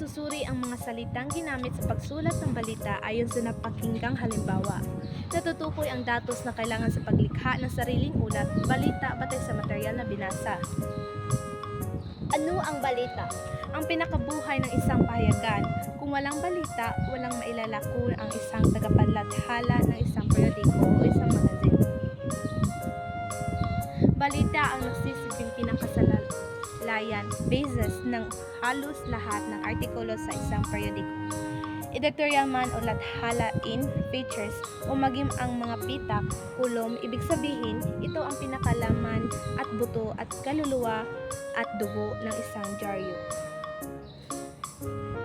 Isususuri ang mga salitang ginamit sa pagsulat ng balita ayon sa napakinggang halimbawa. Natutukoy ang datos na kailangan sa paglikha ng sariling ulat, balita batay sa materyal na binasa. Ano ang balita? Ang pinakabuhay ng isang pahayagan. Kung walang balita, walang mailalako ang isang tagapaglathala ng isang periodiko o isang magazine. Balita ang nagsisilbing pinakasalayan, basis ng halos lahat ng artikulo sa isang periodiko. Editorial man o lathala-in, features, o maging ang mga pitak, kulom, ibig sabihin, ito ang pinakalaman at buto at kaluluwa at dugo ng isang dyaryo.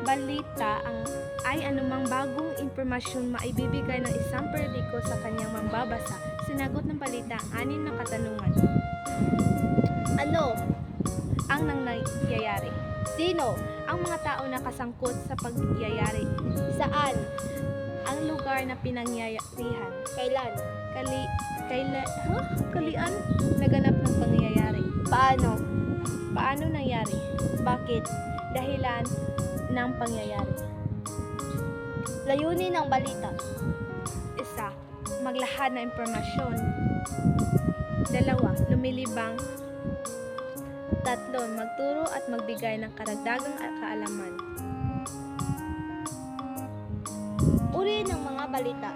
Balita ay anumang bagong impormasyon maibibigay ng isang periodiko sa kanyang mambabasa. Sinagot ng balita ang 6 na katanungan. Ano? Ang nangyayari. Sino? Ang mga tao na kasangkot sa pagyayari. Saan? Ang lugar na pinangyayarihan. Kailan? Kalian naganap ng pangyayari. Paano? Paano nangyari? Bakit? Dahilan ng pangyayari. Layunin ng balita. 1. Maglahad ng impormasyon. 2. Lumilibang. 3. Magturo at magbigay ng karagdagang kaalaman. Uri ng mga balita.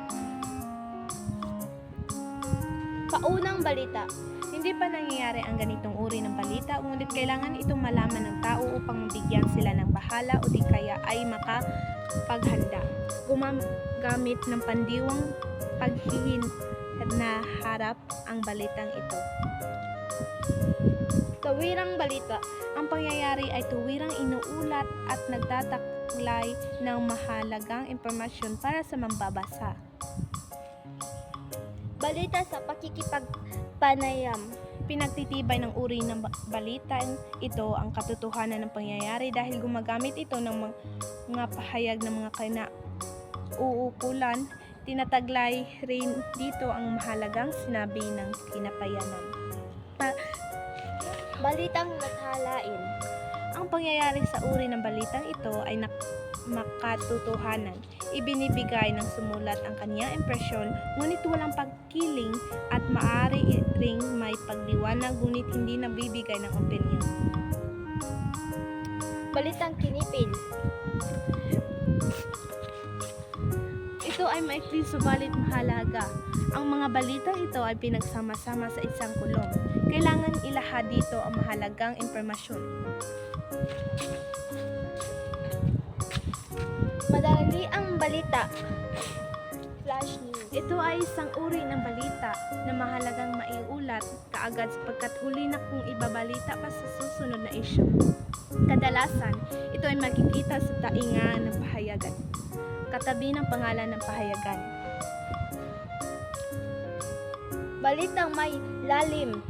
Paunang balita. Hindi pa nangyayari ang ganitong uri ng balita, ngunit kailangan itong malaman ng tao upang mabigyan sila ng bahala o di kaya ay makapaghanda. Gumagamit ng pandiwang paghihinaharap ang balitang ito. Tuwirang balita. Ang pangyayari ay tuwirang inuulat at nagtataglay ng mahalagang impormasyon para sa mambabasa. Balita sa pakikipagpanayam. Pinagtitibay ng uri ng balitang ito ang katotohanan ng pangyayari dahil gumagamit ito ng mga pahayag ng mga kinauukulan. Tinataglay rin dito ang mahalagang sinabi ng kinapayanan. Balitang nathalain. Ang pangyayari sa uri ng balitang ito ay makatotohanan. Ibinibigay ng sumulat ang kanyang impresyon, ngunit walang pagkiling at maaari ring may pagliwanag ngunit hindi nabibigay ng opinyon. Balitang kinipil. Ito ay maikli subalit mahalaga. Ang mga balitang ito ay pinagsama-sama sa isang kulong. Kailangan ilahad dito ang mahalagang impormasyon. Madali ang balita. Flash news. Ito ay isang uri ng balita na mahalagang maiulat kaagad sapagkat huli na kung ibabalita pa sa susunod na issue. Kadalasan, ito ay makikita sa tainga ng pahayagan, katabi ng pangalan ng pahayagan. Balitang may lalim.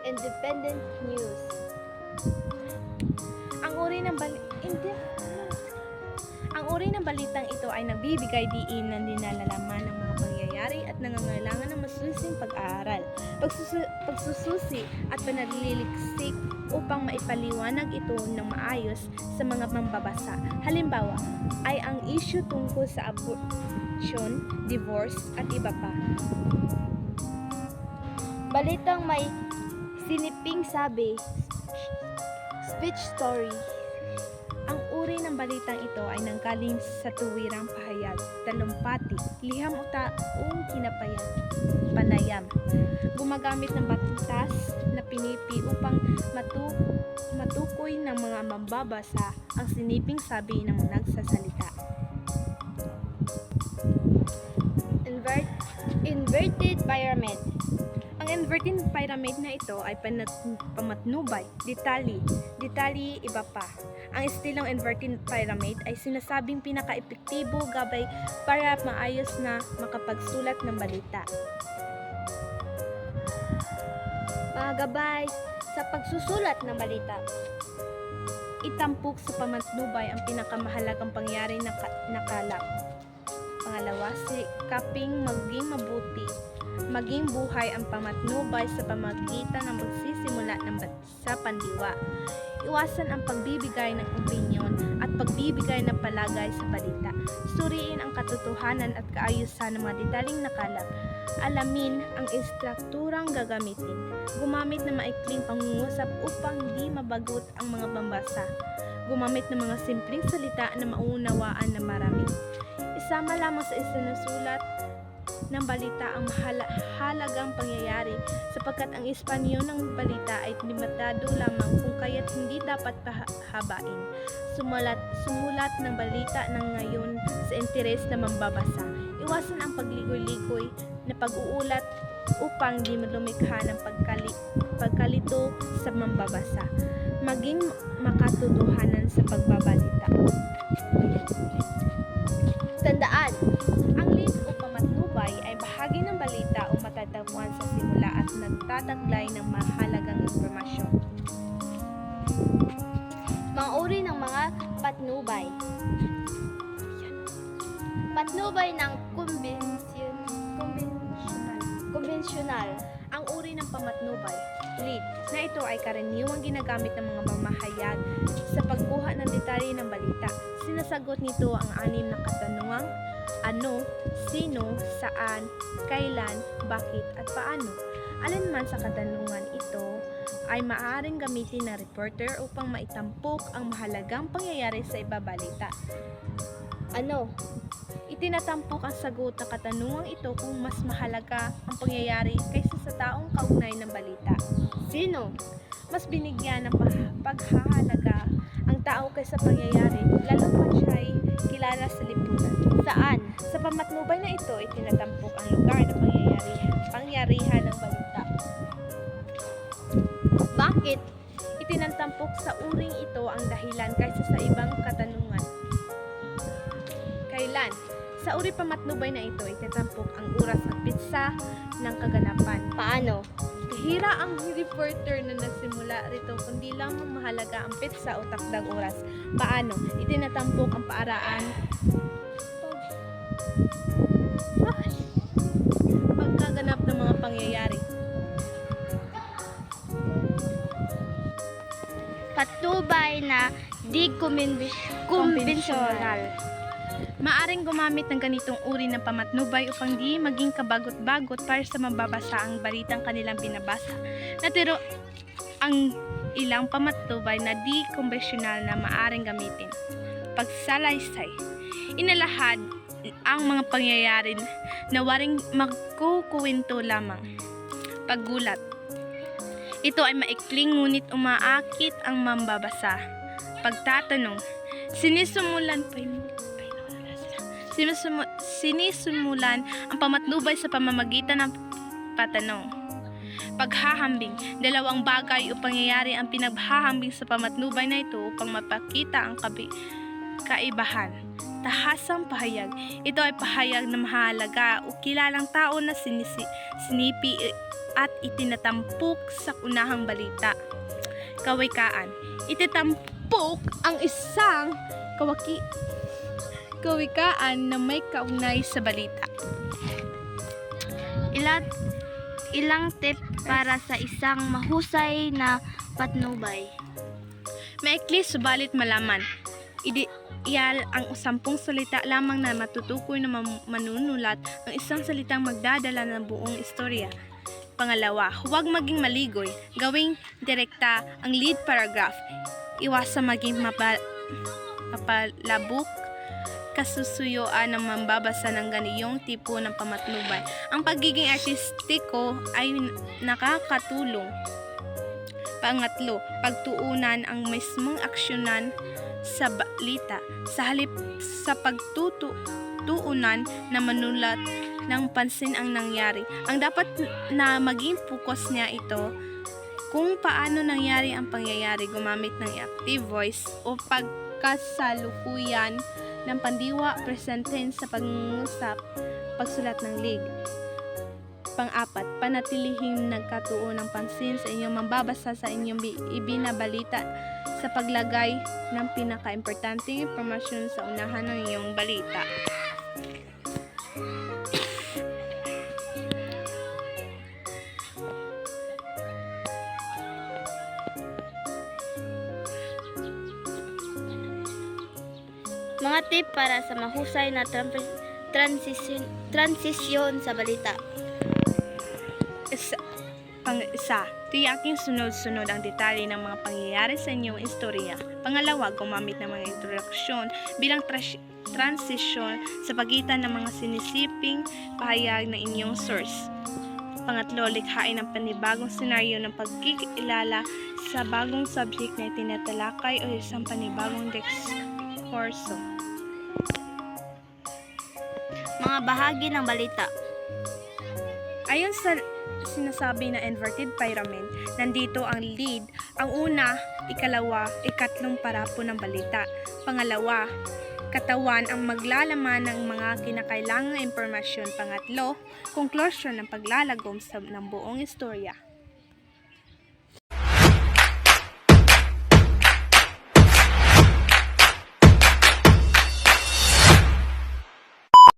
Independent news. Ang uri ng balitang ito ay nagbibigay diin ng dinalalaman ng mga pangyayari at nangangailangan ng masusing pag-aaral, pagsususi at panaliliksik upang maipaliwanag ito ng maayos sa mga mambabasa. Halimbawa ay ang issue tungkol sa abortion, divorce at iba pa. Balitang may siniping sabi. Speech story. Ang uri ng balitang ito ay nanggaling sa tuwirang pahayag, talumpati, liham o taong panayam. Gumagamit ng batas na pinipi upang matukoy ng mga mambabasa ang siniping sabi ng nagsasalita. Inverted pyramid. Ang inverted pyramid na ito ay pamatnubay, detalye, iba pa. Ang estilong inverted pyramid ay sinasabing pinaka-epektibo gabay para maayos na makapagsulat ng balita. Mga gabay sa pagsusulat ng balita. Itampok sa pamatnubay ang pinakamahalagang pangyari na nakalap. Pangalawa, sikaping maging mabuti. Maging buhay ang pamatnubay sa pamagitan ng pagsisip pagsisimula sa pandiwa. Iwasan ang pagbibigay ng opinyon at pagbibigay ng palagay sa balita. Suriin ang katotohanan at kaayusan ng mga detaling nakalap. Alamin ang istrukturang gagamitin. Gumamit ng maikling pangungusap upang di mabagot ang mga bambasa. Gumamit ng mga simpleng salita na maunawaan ng marami. Isama lamang sa isinusulat ng balita ang halagang pangyayari sapagkat ang Espanyol ng balita ay limitado lamang kung kaya't hindi dapat pahabain. Sumulat ng balita ng ngayon sa interes na mambabasa. Iwasan ang pagligoy-ligoy na pag-uulat upang di lumikha ng pagkalito sa mambabasa. Maging makatotohanan sa pagbabalita. Tandaan, ang lead o pamatnubay ay bahagi ng balita o matatagpuan sa simula at nagtataglay ng mahalagang impormasyon. Mga uri ng mga patnubay. Patnubay ng konbensyonal. Ang uri ng pamatnubay, lead, na ito ay karaniwang ginagamit ng mga mamahayag sa pagkuha ng detalye ng balita. Sinasagot nito ang 6 na katanungang ano, sino, saan, kailan, bakit, at paano. Alinman sa katanungan ito ay maaaring gamitin ng reporter upang maitampok ang mahalagang pangyayari sa ibabalita. Ano? Itinatampok ang sagot na katanungang ito kung mas mahalaga ang pangyayari kaysa sa taong kaugnay ng balita. Sino? Mas binigyan ng paghahalaga ang tao kaysa pangyayari, lalo pa siya ay kilala sa lipunan. Saan? Sa pamatnubay na ito, itinatampok ang lugar ng pangyarihan ng balita. Bakit? Itinatampok sa uring ito ang dahilan kaysa sa ibang katanungan. Kailan? Sa uri pamatnubay na ito, itatampok ang oras at pitsa ng kaganapan. Paano? Hira ang reporter na nagsimula rito kundi lamang mahalaga ang pitsa o takdang oras. Paano? Itinatampok ang paaraan pagkaganap ng mga pangyayari. Patnubay na di konbensyonal. Maaring gumamit ng ganitong uri ng pamatnubay upang di maging kabagot-bagot para sa mababasa ang balitang kanilang binabasa. Natiro ang ilang pamatnubay na di konbensyonal na maaring gamitin. Pagsalaysay. Inalahad ang mga pangyayari na waring magkukuwento lamang. Paggulat. Ito ay maikling ngunit umaakit ang mambabasa. Pagtatanong. Sinisimulan ang pamatnubay sa pamamagitan ng patanong. Paghahambing. Dalawang bagay o pangyayari ang pinaghahambing sa pamatnubay na ito upang mapakita ang kaibahan. Tahasang pahayag. Ito ay pahayag na mahalaga o kilalang tao na sinipi at itinatampok sa unahang balita. Kawikaan. Itatampok ang isang kawikaan na may kaugnay sa balita. Ilang tip para sa isang mahusay na patnubay. Maikli subalit malaman. Ideal ang 10 salita lamang na matutukoy na manunulat ang isang salitang magdadala ng buong istorya. Pangalawa, huwag maging maligoy. Gawing direkta ang lead paragraph. Iwasan maging mapalabok, kasusuyuan ng mambabasa ng ganiyong tipo ng pamatnubay. Ang pagiging artistiko ay nakakatulong. Pangatlo, pagtuunan ang mismong aksyonan sa balita sa halip sa pagtutuunan na manulat ng pansin ang nangyari. Ang dapat na maging focus niya ito kung paano nangyari ang pangyayari, gumamit ng active voice o pagkasalukuyan ng pandiwa, present tense sa pangungusap, pagsulat ng lead. Pang-apat, panatilihing nagkatuon ng pansin sa inyong mambabasa sa inyong ibinabalita sa paglagay ng pinaka-importanteng impormasyon sa unahan ng iyong balita. Mga tip para sa mahusay na transisyon sa balita. Pang-isa, tiyaking sunod-sunod ang detalye ng mga pangyayari sa inyong istorya. Pangalawa, gumamit ng mga introduksyon bilang transisyon sa pagitan ng mga sinisiping pahayag ng inyong source. Pangatlo, likhain ang panibagong senaryo ng pagkikilala sa bagong subject na tinatalakay o isang panibagong diskurso. Mga bahagi ng balita. Ayon sa sinasabi na inverted pyramid, nandito ang lead. Ang una, ikalawa, ikatlong parapo ng balita. Pangalawa, katawan ang maglalaman ng mga kinakailangang impormasyon. Pangatlo, conclusion ng paglalagom ng buong istorya.